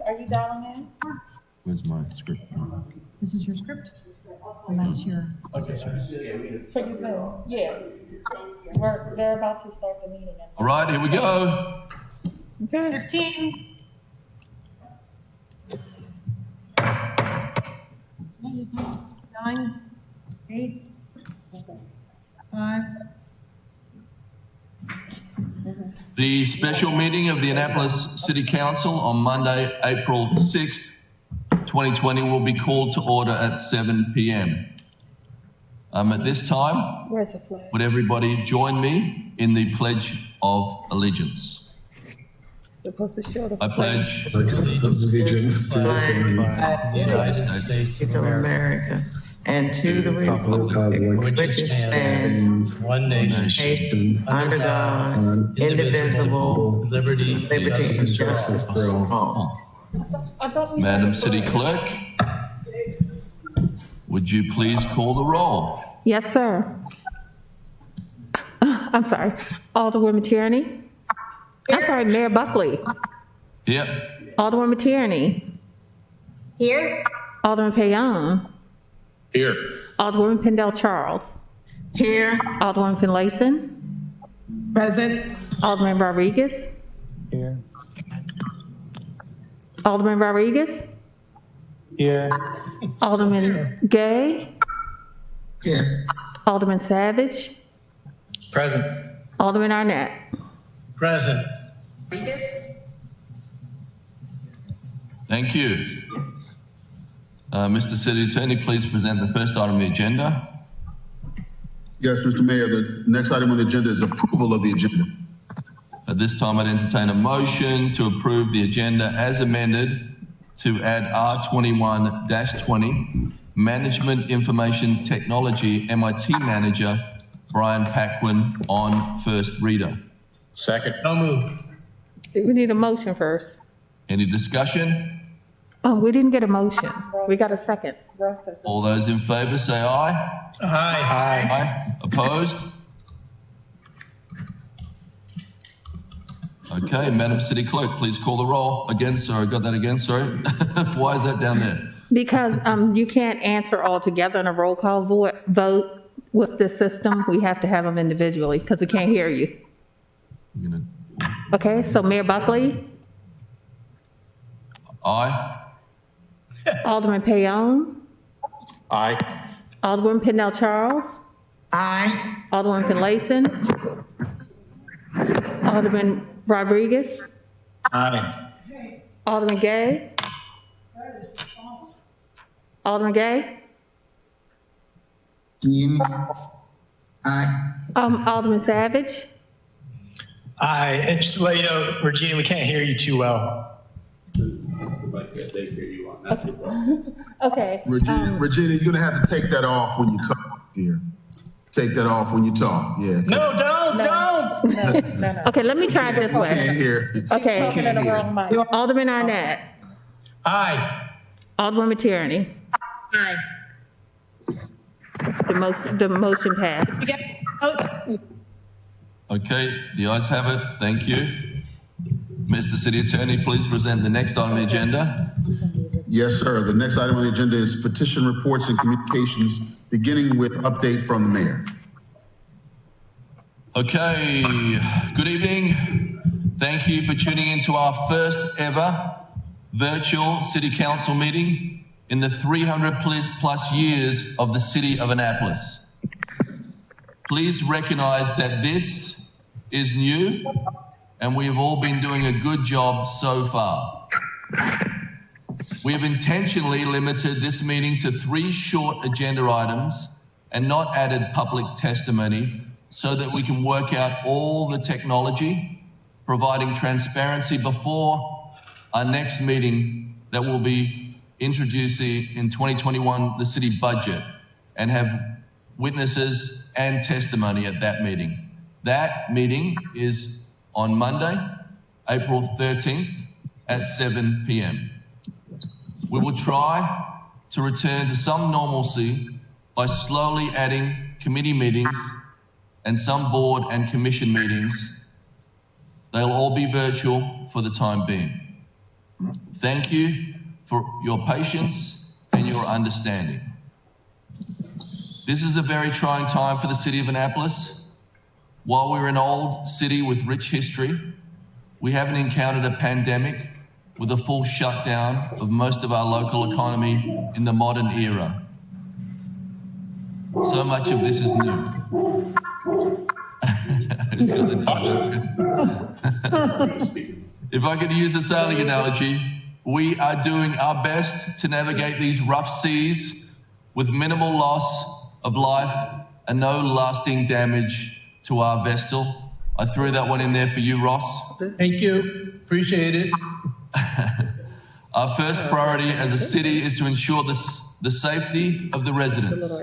Are you dialing in? Where's my script? This is your script? And that's your... For your Zoom, yeah. They're about to start the meeting. All right, here we go. Okay. 15. 9, 8, 5. The special meeting of the Annapolis City Council on Monday, April 6th, 2020 will be called to order at 7 p.m. At this time, Where's the flag? would everybody join me in the Pledge of Allegiance? Supposed to show the I pledge allegiance to the United States of America and to the republic which stands one nation under God, indivisible, liberty and justice for all. Madam City Clerk, would you please call the roll? Yes, sir. I'm sorry. Alderwoman Tierney. I'm sorry, Mayor Buckley. Here. Alderwoman Tierney. Here. Alderman Payon. Here. Alderwoman Pendell Charles. Here. Alderwoman Finlayson. Present. Alderman Rodriguez. Here. Alderman Rodriguez. Here. Alderman Gay. Here. Alderman Savage. Present. Alderman Arnett. Present. Thank you. Mr. City Attorney, please present the first item on the agenda. Yes, Mr. Mayor, the next item on the agenda is approval of the agenda. At this time, I'd entertain a motion to approve the agenda as amended to add R21-20, Management Information Technology MIT Manager, Brian Paquin on first reader. Second. No move. We need a motion first. Any discussion? We didn't get a motion. We got a second. All those in favor say aye. Aye. Aye. Opposed? Okay, Madam City Clerk, please call the roll. Again, sorry, got that again, sorry. Why is that down there? Because you can't answer all together in a roll call vote with this system. We have to have them individually because we can't hear you. You're gonna... Okay, so Mayor Buckley, Aye. Alderman Payon, Aye. Alderwoman Pendell Charles, Aye. Alderwoman Finlayson, Alderman Rodriguez, Aye. Alderman Gay, Alderman Gay, Aye. Alderman Savage, Aye, and just to let you know, Regina, we can't hear you too well. okay. Regina, you're gonna have to take that off when you talk here. Take that off when you talk, yeah. No, don't. No. Okay, let me try it this Can't way. hear. Okay. Can't hear. Alderman Arnett, Aye. Alderwoman Tierney. Aye. The motion passed. Okay, the ayes have it. Thank you. Mr. City Attorney, please present the next item on the agenda. Yes, sir. The next item on the agenda is petition reports and communications, beginning with update from the mayor. Okay, good evening. Thank you for tuning into our first ever virtual City Council meeting in the 300 plus years of the City of Annapolis. Please recognize that this is new and we have all been doing a good job so far. We have intentionally limited this meeting to 3 short agenda items and not added public testimony so that we can work out all the technology, providing transparency before our next meeting that will be introducing in 2021 the city budget and have witnesses and testimony at that meeting. That meeting is on Monday, April 13th at 7 p.m. We will try to return to some normalcy by slowly adding committee meetings and some board and commission meetings. They'll all be virtual for the time being. Thank you for your patience and your understanding. This is a very trying time for the city of Annapolis. While we're an old city with rich history, we haven't encountered a pandemic with a full shutdown of most of our local economy in the modern era. So much of this is new. Who's got the touch? If I could use a sailing analogy, we are doing our best to navigate these rough seas with minimal loss of life and no lasting damage to our vessel. I threw that one in there for you, Ross. Thank you. Appreciate it. Our first priority as a city is to ensure the safety of the residents.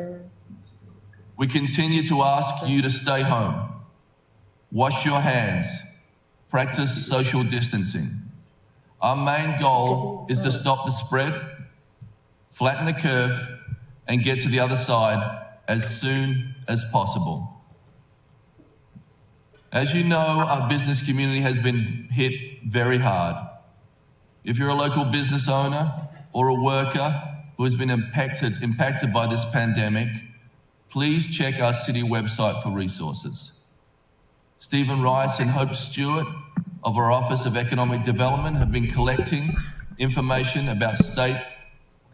We continue to ask you to stay home, wash your hands, practice social distancing. Our main goal is to stop the spread, flatten the curve, and get to the other side as soon as possible. As you know, our business community has been hit very hard. If you're a local business owner or a worker who has been impacted by this pandemic, please check our city website for resources. Stephen Rice and Hope Stewart of our Office of Economic Development have been collecting information about state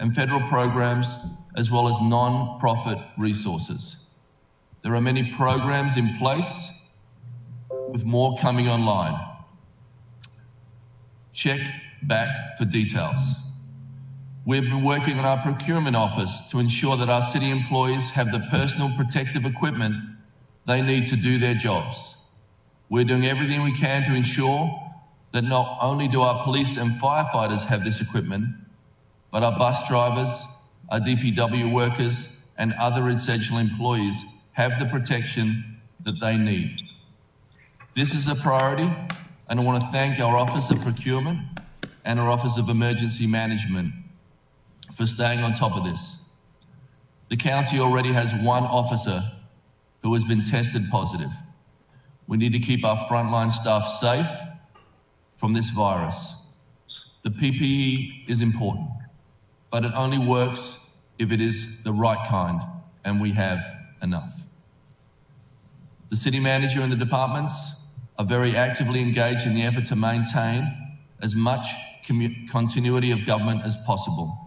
and federal programs as well as non-profit resources. There are many programs in place with more coming online. Check back for details. We've been working on our procurement office to ensure that our city employees have the personal protective equipment they need to do their jobs. We're doing everything we can to ensure that not only do our police and firefighters have this equipment, but our bus drivers, our DPW workers, and other essential employees have the protection that they need. This is a priority, and I want to thank our Office of Procurement and our Office of Emergency Management for staying on top of this. The county already has one officer who has been tested positive. We need to keep our frontline staff safe from this virus. The PPE is important, but it only works if it is the right kind, and we have enough. The city manager and the departments are very actively engaged in the effort to maintain as much continuity of government as possible.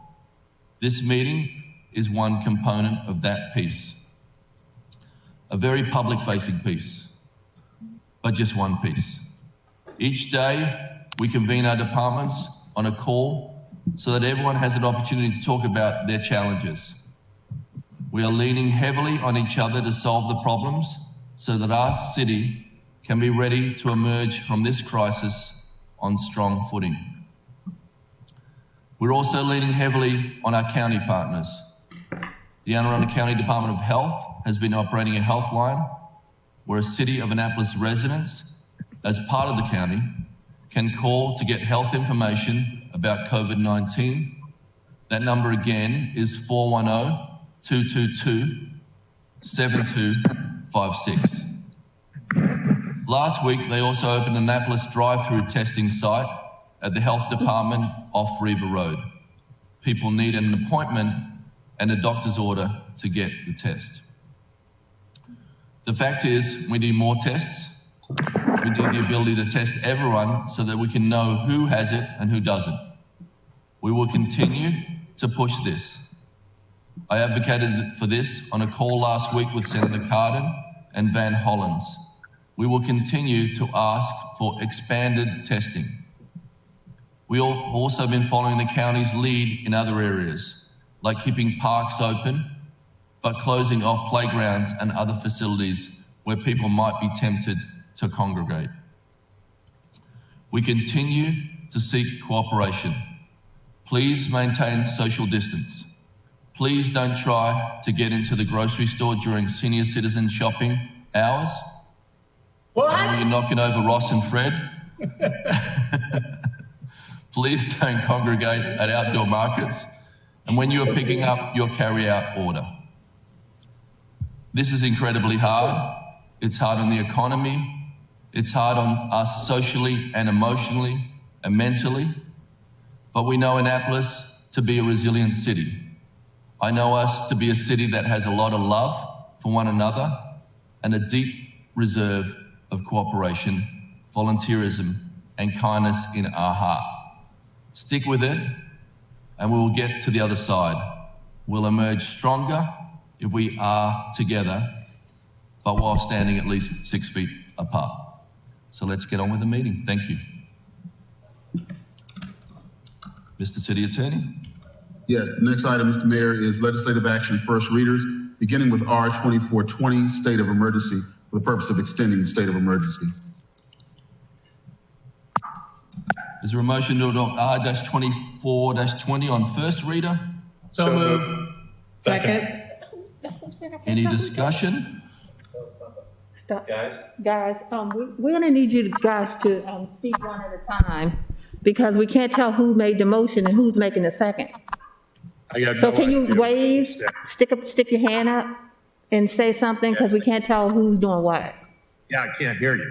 This meeting is one component of that piece, a very public-facing piece, but just one piece. Each day, we convene our departments on a call so that everyone has an opportunity to talk about their challenges. We are leaning heavily on each other to solve the problems so that our city can be ready to emerge from this crisis on strong footing. We're also leaning heavily on our county partners. The Anne Arundel County Department of Health has been operating a health line where a City of Annapolis residents, as part of the county, can call to get health information about COVID-19. That number again is 410-222-7256. Last week, they also opened an Annapolis drive-through testing site at the health department off Riva Road. People need an appointment and a doctor's order to get the test. The fact is, we need more tests. We need the ability to test everyone so that we can know who has it and who doesn't. We will continue to push this. I advocated for this on a call last week with Senator Cardin and Van Hollins. We will continue to ask for expanded testing. We've also been following the county's lead in other areas, like keeping parks open, but closing off playgrounds and other facilities where people might be tempted to congregate. We continue to seek cooperation. Please maintain social distance. Please don't try to get into the grocery store during senior citizen shopping hours. What? When you're knocking over Ross and Fred. Please don't congregate at outdoor markets. And when you are picking up your carry-out order. This is incredibly hard. It's hard on the economy. It's hard on us socially and emotionally and mentally. but we know Annapolis to be a resilient city. I know us to be a city that has a lot of love for one another and a deep reserve of cooperation, volunteerism, and kindness in our heart. Stick with it, and we will get to the other side. We'll emerge stronger if we are together, but while standing at least 6 feet apart. So let's get on with the meeting. Thank you. Mr. City Attorney? Yes, the next item, Mr. Mayor, is legislative action first readers, beginning with R 2420, state of emergency, for the purpose of extending the state of emergency. Is there a motion to adopt R-24-20 on first reader? So moved. Second. That's what I'm saying. I can't Any tell who's discussion? Stop. Guys, we're gonna need you guys to speak one at a time because we can't tell who made the motion and who's making the second. So can you wave, stick your hand up and say something because we can't tell who's doing what? Yeah, I can't hear you.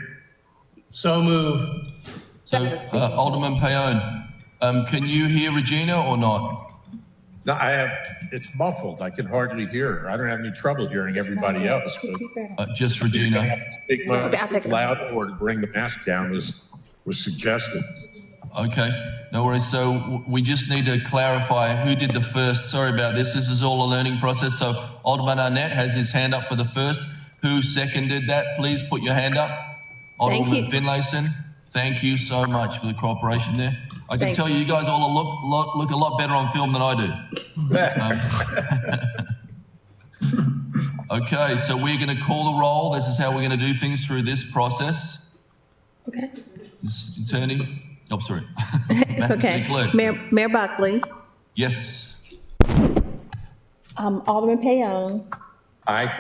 So move. So, Alderman Payone, can you hear Regina or not? No, it's muffled. I can hardly hear her. I don't have any trouble hearing everybody else. But Just I Regina. have to speak much Okay, I'll take it. loud or to bring the mask down was suggested. Okay, no worries. So we just need to clarify who did the first. Sorry about this. This is all a learning process. So Alderman Arnett has his hand up for the first. Who seconded that? Please put your hand up. Thank Alderman you. Finlayson, thank you so much for the cooperation there. I can Thank tell you guys all look a lot better on film than I do. Okay, so we're going to call the roll. This is how we're going to do things through this process. Okay. Mr. Attorney. Oh, sorry. It's Madam City okay. Clerk. Mayor Buckley, Yes. Alderman Payone, Aye.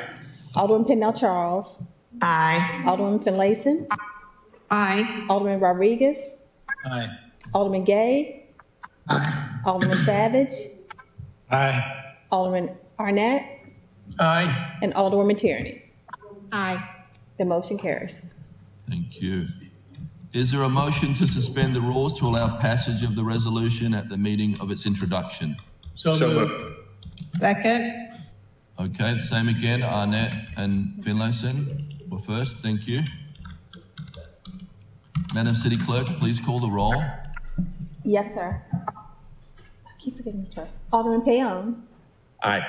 Alderman Pennell Charles, Aye. Alderman Finlayson, Aye. Alderman Rodriguez, Aye. Alderman Gay, Alderman Savage, Aye. Alderman Arnett, Aye. and Alderwoman Tierney. Aye. The motion carries. Thank you. Is there a motion to suspend the rules to allow passage of the resolution at the meeting of its introduction? So moved. Second. Okay, same again, Arnett and Finlayson were first, thank you. Madam City Clerk, please call the roll. Yes, sir. I keep forgetting the trust. Alderman Payone, Aye.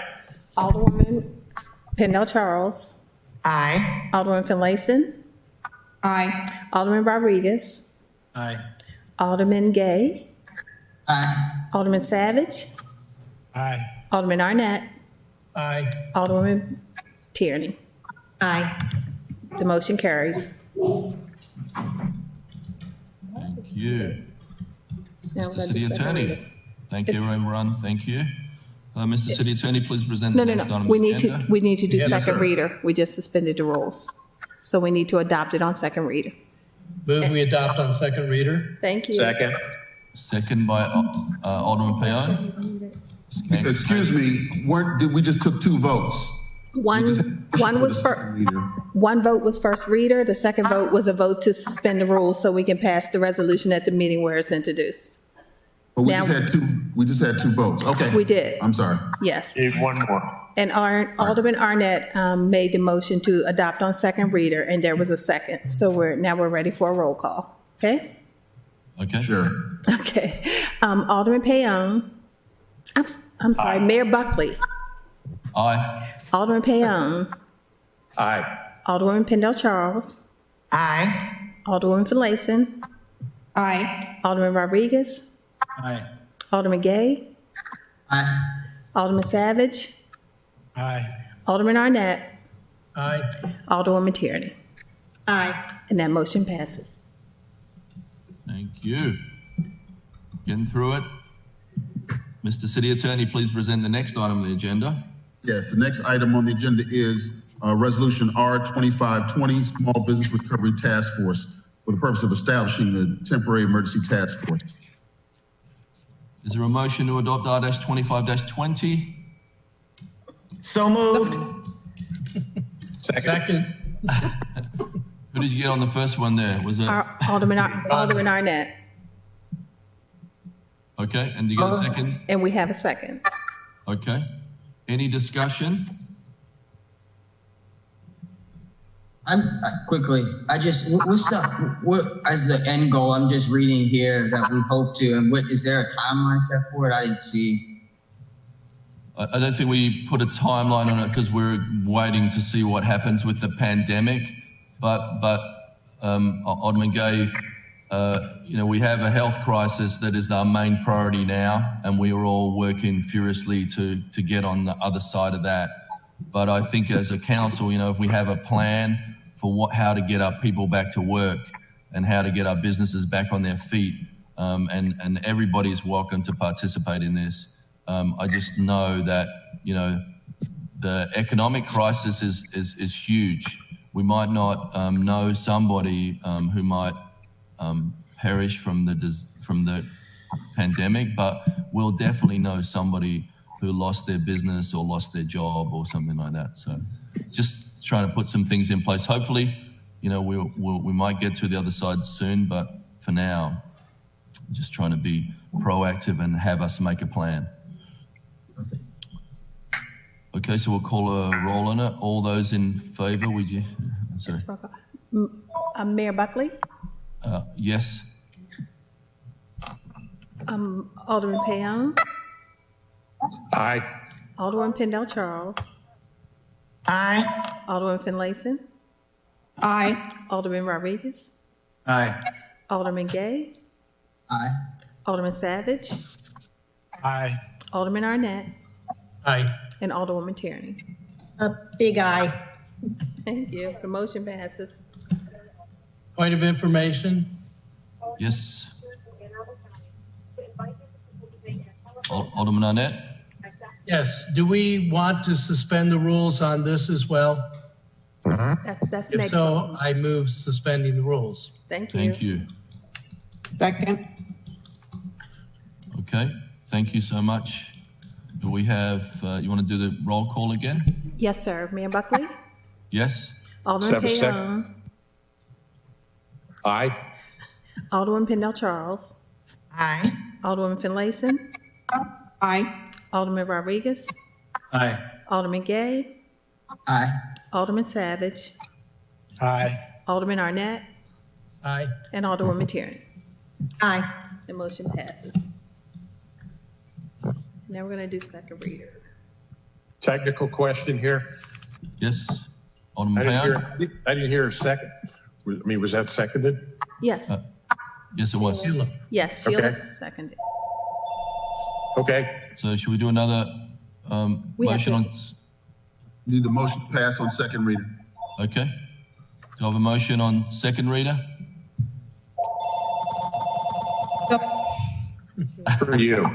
Alderwoman Pennell Charles, Aye. Alderman Finlayson, Aye. Alderman Rodriguez, Aye. Alderman Gay, Aye. Alderman Savage, Aye. Alderman Arnett, Aye. Alderwoman Tierney. Aye. The motion carries. Thank you. Now we're Mr. gonna City do second Attorney, reader. thank you, It's- everyone, thank you. Mr. City Attorney, please present No, the no, next item no. on We the need agenda. to do Yes, second sir. reader. We just suspended the rules. So we need to adopt it on second reader. Move we adopt on second reader. Thank you. Second. Second by Alderman Payone. Excuse me, we just took 2 votes. One was for, Reader. one vote was first reader. The second vote was a vote to suspend the rules so we can pass the resolution at the meeting where it's introduced. But we Now- just had 2 votes. Okay. We did. I'm sorry. Yes. Need one more. And Alderman Arnett made the motion to adopt on second reader, and there was a second. So now we're ready for a roll call. Okay? Okay. Sure. Okay. Alderman Payone. I'm sorry, Mayor Buckley. Aye. Alderman Payone. Aye. Alderwoman Pennell Charles. Aye. Alderwoman Finlayson. Aye. Alderman Rodriguez. Aye. Alderman Gay. Aye. Alderman Savage. Aye. Alderman Arnett. Aye. Alderwoman Tierney. Aye. And that motion passes. Thank you. Getting through it. Mr. City Attorney, please present the next item on the agenda. Yes, the next item on the agenda is Resolution R 2520, Small Business Recovery Task Force, for the purpose of establishing the temporary emergency task force. Is there a motion to adopt R-25-20? So moved. Second. Who did you get on the first one there? Was it? Alderman Arnett. Okay, and you got a second? And we have a second. Okay. Any discussion? Quickly, what as the end goal? I'm just reading here that we hope to, and is there a timeline set for it? I didn't see. I don't think we put a timeline on it because we're waiting to see what happens with the pandemic. But Alderman Gay, we have a health crisis that is our main priority now, and we are all working furiously to get on the other side of that. But I think as a council, if we have a plan for how to get our people back to work and how to get our businesses back on their feet, and everybody is welcome to participate in this. I just know that, the economic crisis is huge. We might not know somebody who might perish from the pandemic, but we'll definitely know somebody who lost their business or lost their job or something like that. So just trying to put some things in place. Hopefully, we might get to the other side soon, but for now, just trying to be proactive and have us make a plan. Okay, so we'll call a roll on it. All those in favor, would you? Sorry. Mayor Buckley? Yes. Alderman Payon? Aye. Alderman Pendell Charles? Aye. Alderman Finlayson? Aye. Alderman Rodriguez? Aye. Alderman Gay? Aye. Alderman Savage? Aye. Alderman Arnett? Aye. And Alderwoman Tierney. A big aye. Thank you. The motion passes. Point of information. Yes. Alderman Arnett? Yes. Do we want to suspend the rules on this as well? That's If next. so, I move suspending the rules. Thank you. Thank you. Second. Okay, thank you so much. Do we have, you want to do the roll call again? Yes, sir. Mayor Buckley? Yes? Alderman Second. Payon? Aye. Alderman Pendell Charles? Aye. Alderman Finlayson? Aye. Alderman Rodriguez? Aye. Alderman Gay? Aye. Alderman Savage? Aye. Alderman Arnett? Aye. And Alderwoman Tierney. Aye. The motion passes. Now we're going to do second reader. Technical question here. Yes? Alderman Payon? I didn't hear a second. Was that seconded? Yes. Yes, it was. Sheila. Yes, Sheila Okay. seconded. Okay. So should we do another We have motion to- on, Need the motion to pass on second reader. okay? Do I have a motion on second reader? For you.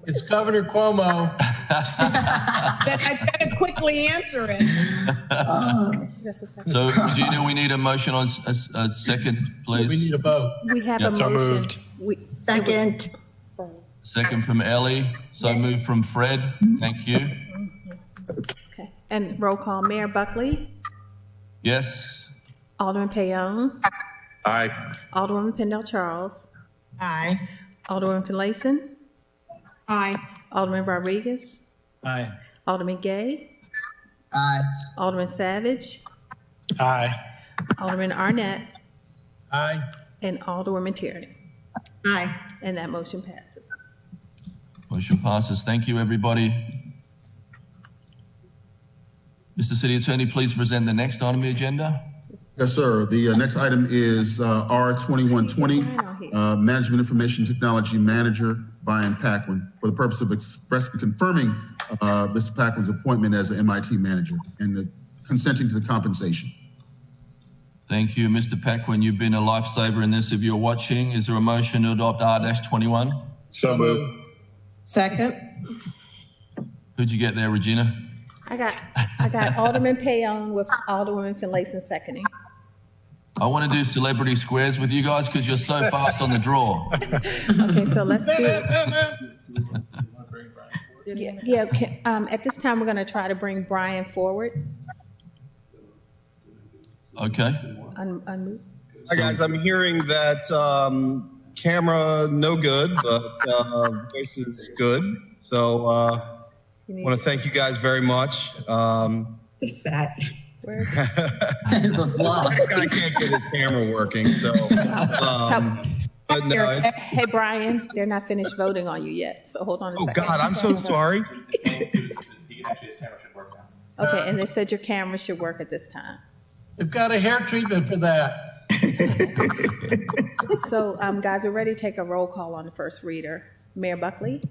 It's Governor Cuomo. I better quickly answer it. That's a second. So, Regina, we need a motion on a second, We please. need a vote. We have Yeah, a so motion. moved. Second. Second from Ellie, so moved from Fred. Thank you. Okay. And roll call. Mayor Buckley? Yes? Alderman Payon? Aye. Alderwoman Pendell Charles? Aye. Alderman Finlayson? Aye. Alderman Rodriguez? Aye. Alderman Gay? Aye. Alderman Savage? Aye. Alderman Arnett? Aye. And Alderwoman Tierney. Aye. And that motion passes. Motion passes. Thank you, everybody. Mr. City Attorney, please present the next item on the agenda. Yes, sir. The next item is R 2120, Management Information Technology Manager, Brian Paquin, for the purpose of expressly confirming Mr. Paquin's appointment as an MIT manager and consenting to the compensation. Thank you, Mr. Paquin. You've been a lifesaver in this. If you're watching, is there a motion to adopt R-21? So moved. Second. Who'd you get there, Regina? I got Alderman Payon with Alderwoman Finlayson seconding. I want to do celebrity squares with you guys because you're so fast on the draw. Okay, so let's do at this time, we're going to try to bring Brian forward. Okay. Unmute. Hi, guys. I'm hearing that camera no good, but voice is good. So want to thank you guys very much. What's that? It's a slot. That guy can't get his camera working, so. But no, it's, Hey, Brian, they're not finished voting on you yet, so hold on a oh second. God, I'm so sorry. Okay, and they said your camera should work at this time. They've got a hair treatment for that. So, guys, we're ready to take a roll call on the first reader. Mayor Buckley,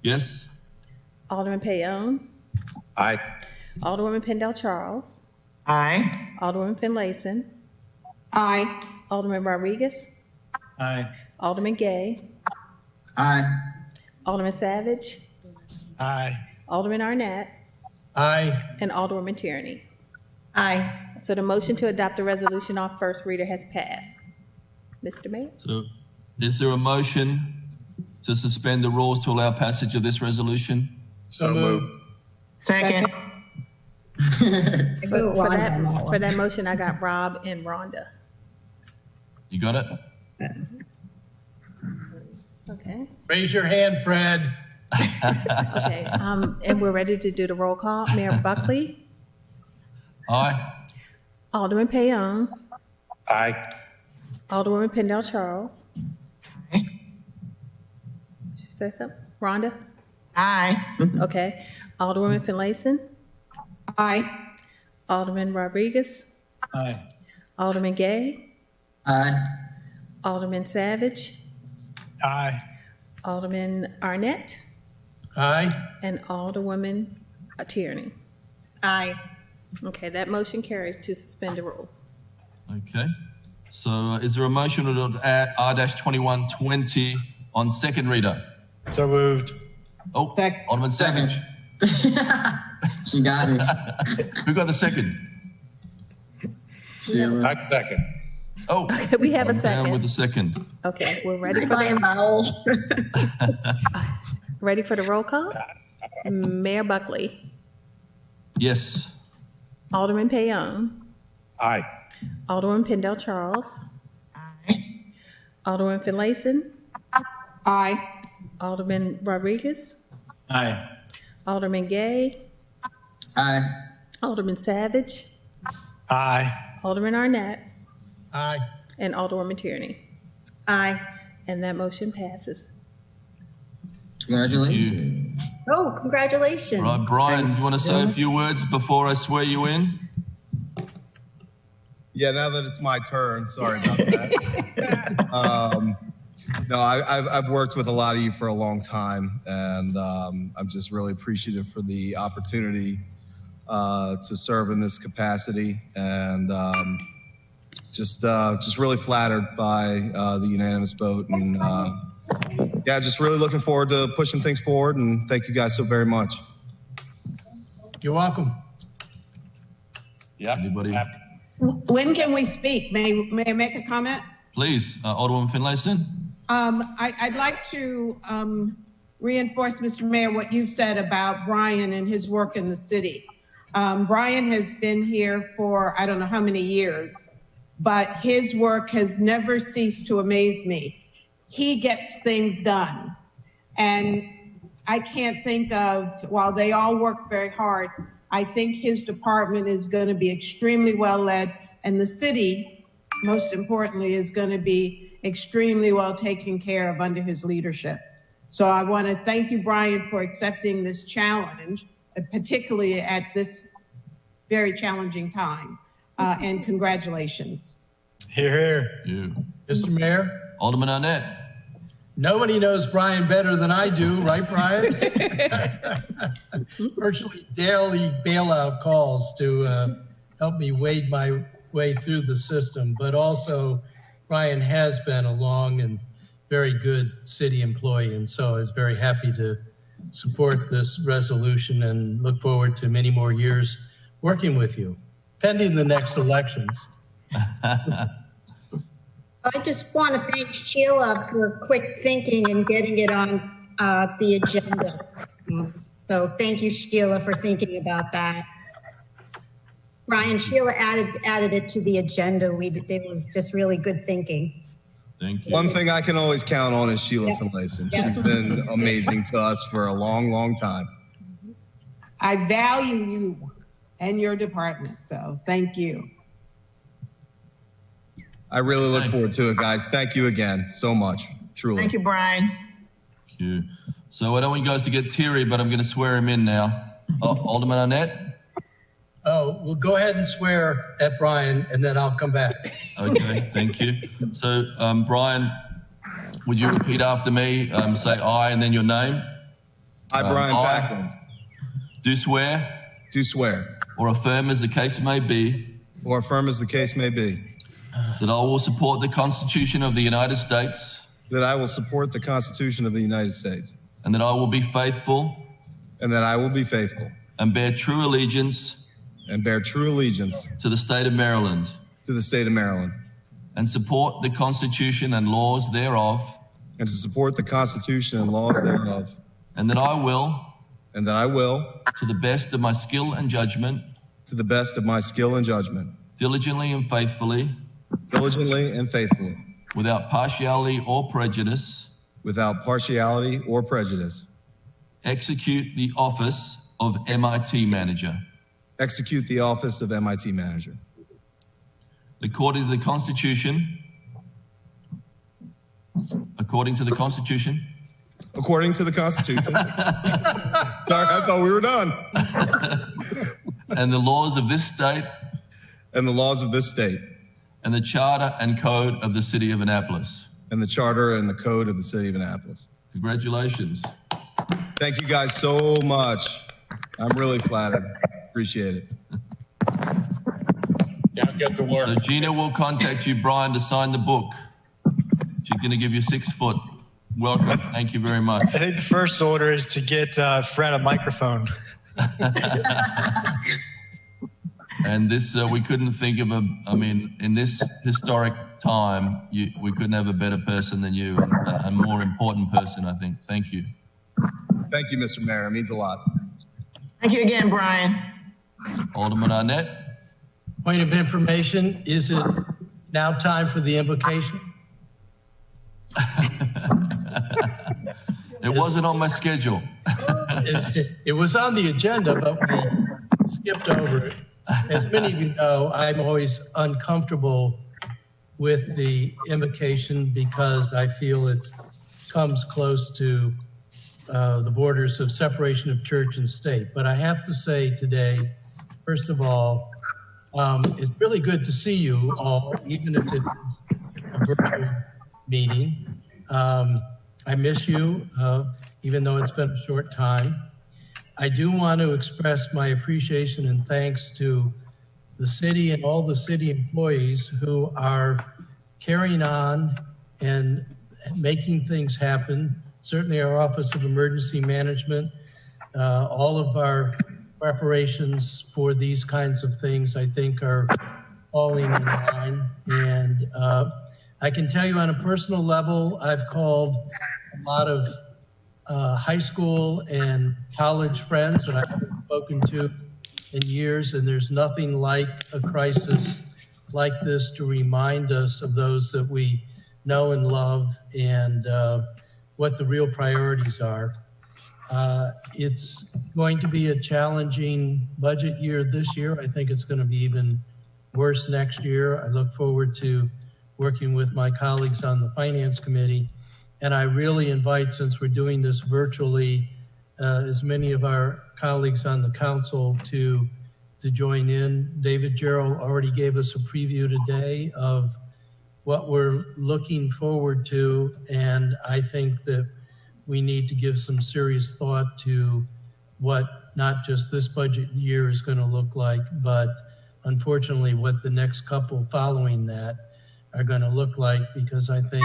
Yes? Alderman Payon, Aye. Alderwoman Pendle Charles, Aye. Alderwoman Finlayson, Aye. Alderman Rodriguez, Aye. Alderman Gay, Aye. Alderman Savage, Aye. Alderman Arnett, Aye. and Alderwoman Tierney. Aye. So the motion to adopt the resolution on first reader has passed. Mr. Mayor? So is there a motion to suspend the rules to allow passage of this resolution? So moved. Second. For that motion, I got Rob and Rhonda. You got it? Okay. Raise your hand, Fred. Okay, and we're ready to do the roll call. Mayor Buckley, Aye? Alderman Payon, Aye. Alderwoman Pendle Charles. Aye. Did you say something? Rhonda? Aye. Okay. Alderwoman Finlayson, Aye. Alderman Rodriguez, Aye. Alderman Gay, Aye. Alderman Savage, Aye. Alderman Arnett, Aye. and Alderwoman Tierney. Aye. Okay, that motion carries to suspend the rules. Okay. So is there a motion to add R-2120 on second reader? So moved. Oh, Second. Alderman Savage. She got it. Who got the second? Sheila. Second. Oh. Okay, we have a I'm down with second. the second. Okay, we're ready for Brian Bowles. ready for the roll call? Mayor Buckley, Yes. Alderman Payon, Aye. Alderman Pendle Charles, Aye. Alderman Finlayson, Aye. Alderman Rodriguez, Aye. Alderman Gay, Aye. Alderman Savage, Aye. Alderman Arnett, Aye. and Alderwoman Tierney. Aye. And that motion passes. Congratulations. Oh, congratulations. Right, Brian, you want to say a few words before I swear you in? Yeah, now that it's my turn, sorry about that. No, I've worked with a lot of you for a long time, and I'm just really appreciative for the opportunity to serve in this capacity, and just really flattered by the unanimous vote, and yeah, just really looking forward to pushing things forward, and thank you guys so very much. You're welcome. Yeah. Anybody? When can we speak? May I make a comment? Please, Alderwoman Finlayson. I'd like to reinforce, Mr. Mayor, what you've said about Brian and his work in the city. Brian has been here for I don't know how many years, but his work has never ceased to amaze me. He gets things done. And I can't think of, while they all work very hard, I think his department is going to be extremely well led, and the city, most importantly, is going to be extremely well taken care of under his leadership. So I want to thank you, Brian, for accepting this challenge, particularly at this very challenging time, and congratulations. Here. You. Mr. Mayor, Alderman Arnett. nobody knows Brian better than I do, right, Brian? Virtually daily bailout calls to help me wade my way through the system, but also Brian has been a long and very good city employee, and so I was very happy to support this resolution and look forward to many more years working with you, pending the next elections. I just want to thank Sheila for quick thinking and getting it on the agenda. So thank you, Sheila, for thinking about that. Brian, Sheila added it to the agenda. It was just really good thinking. Thank you. One thing I can always count on is Sheila Finlayson. She's been amazing to us for a long, long time. I value you and your department, so thank you. I really look forward to it, guys. Thank you again so much, truly. Thank you, Brian. Thank you. So I don't want you guys to get teary, but I'm going to swear him in now. Alderman Arnett? Oh, well, go ahead and swear at Brian, and then I'll come back. Okay, thank you. So, Brian, would you repeat after me? Say I and then your name. I, Brian Packland. Do swear. Do swear. Or affirm as the case may be. Or affirm as the case may be. That I will support the Constitution of the United States. That I will support the Constitution of the United States. And that I will be faithful. And that I will be faithful. And bear true allegiance. And bear true allegiance. To the state of Maryland. To the state of Maryland. And support the Constitution and laws thereof. And to support the Constitution and laws thereof. And that I will. And that I will. To the best of my skill and judgment. To the best of my skill and judgment. Diligently and faithfully. Diligently and faithfully. Without partiality or prejudice. Without partiality or prejudice. Execute the office of MIT manager. Execute the office of MIT manager. According to the Constitution. According to the Constitution. According to the Constitution. Sorry, I thought we were done. And the laws of this state. And the laws of this state. And the charter and code of the city of Annapolis. And the charter and the code of the city of Annapolis. Congratulations. Thank you guys so much. I'm really flattered. Appreciate it. Now get to work. So Gina will contact you, Brian, to sign the book. She's going to give you 6 foot. Welcome. Thank you very much. I think the first order is to get Fred a microphone. And this, we couldn't think of in this historic time, we couldn't have a better person than you, and a more important person, I think. Thank you. Thank you, Mr. Mayor. It means a lot. Thank you again, Brian. Alderman Arnett. Point of information, is it now time for the invocation? It wasn't on my schedule. It was on the agenda, but we skipped over it. As many of you know, I'm always uncomfortable with the invocation because I feel it comes close to the borders of separation of church and state. But I have to say today, first of all, it's really good to see you all, even if it's a virtual meeting. I miss you, even though it's been a short time. I do want to express my appreciation and thanks to the city and all the city employees who are carrying on and making things happen. Certainly our Office of Emergency Management, all of our preparations for these kinds of things, I think, are falling in line. And I can tell you on a personal level, I've called a lot of high school and college friends that I haven't spoken to in years, and there's nothing like a crisis like this to remind us of those that we know and love and what the real priorities are. It's going to be a challenging budget year this year. I think it's going to be even worse next year. I look forward to working with my colleagues on the Finance Committee. And I really invite, since we're doing this virtually, as many of our colleagues on the council to join in. David Gerald already gave us a preview today of what we're looking forward to. And I think that we need to give some serious thought to what not just this budget year is going to look like, but unfortunately what the next couple following that are going to look like, because I think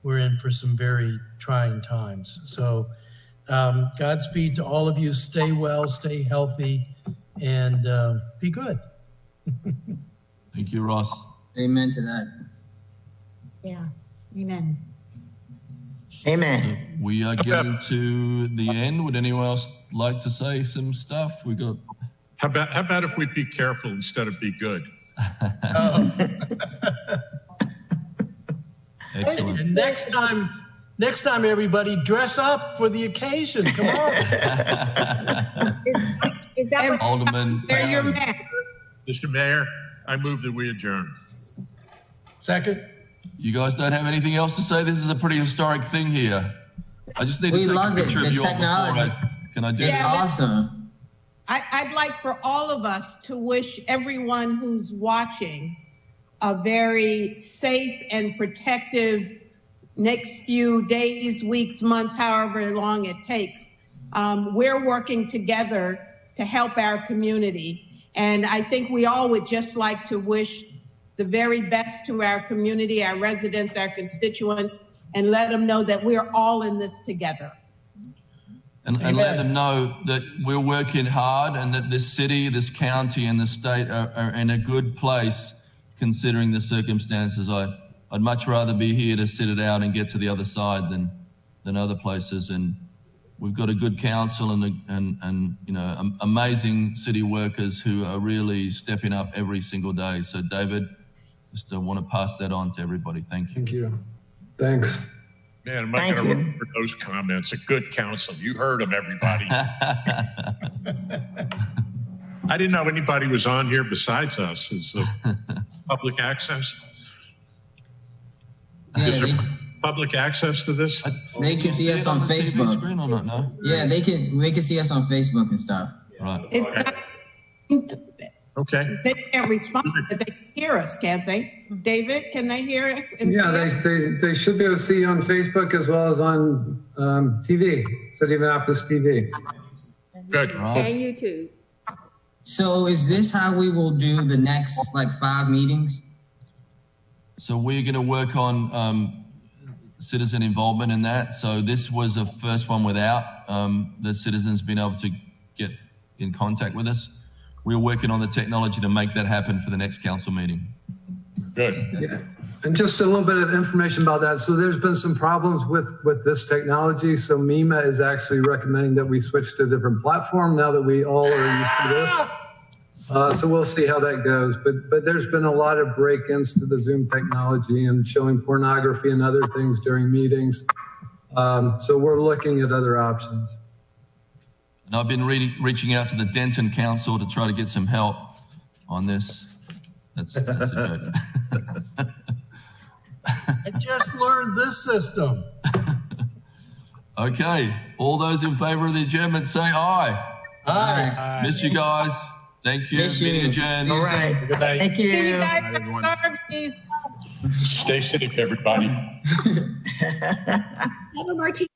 we're in for some very trying times. So Godspeed to all of you. Stay well, stay healthy, and be good. Thank you, Ross. Amen to that. Yeah, amen. Amen. We are getting to the end. Would anyone else like to say some stuff? We got How about if we be careful instead of be good? Excellent. And next time, everybody dress up for the occasion. Come on. Is that what? Alderman. They're your man. Mr. Mayor, I move that we adjourn. Second. You guys don't have anything else to say? This is a pretty historic thing here. I just need to take a picture of you all before can I do It's that? awesome. I'd like for all of us to wish everyone who's watching a very safe and protective next few days, weeks, months, however long it takes. We're working together to help our community. And I think we all would just like to wish the very best to our community, our residents, our constituents, and let them know that we're all in this together. And let them know that we're working hard and that this city, this county, and the state are in a good place considering the circumstances. I'd much rather be here to sit it out and get to the other side than other places. And we've got a good council and you know, amazing city workers who are really stepping up every single day. So David, just want to pass that on to everybody. Thank you. Thank you. Thanks. Man, I'm not going to remember those comments. A good council. You heard them, everybody. I didn't know anybody was on here besides us. Is public access? Is there public access to this? They can see us on Facebook. Screen or not? No. Yeah, they can see us on Facebook and stuff. Right. Okay. They can't respond, but they can hear us, can't they? David, can they hear us? And Yeah, they should be able to see you on Facebook as well as on TV, City of Annapolis TV. Good. And YouTube. So is this how we will do the next like 5 meetings? So we're going to work on citizen involvement in that. So this was a first one without the citizens being able to get in contact with us. We're working on the technology to make that happen for the next council meeting. Good. Yeah. And just a little bit of information about that. So there's been some problems with this technology. So MEMA is actually recommending that we switch to a different platform now that we all are used to this. So we'll see how that goes. But there's been a lot of break-ins to the Zoom technology and showing pornography and other things during meetings. So we're looking at other options. And I've been reaching out to the Denton Council to try to get some help on this. That's a joke. I just learned this system. Okay, all those in favor of the adjournment say aye. Aye. Miss you guys. Thank you. Meeting adjourned. All right. Good night. Thank you. See you guys at Harvey's. Stay safe, everybody. Have a martini.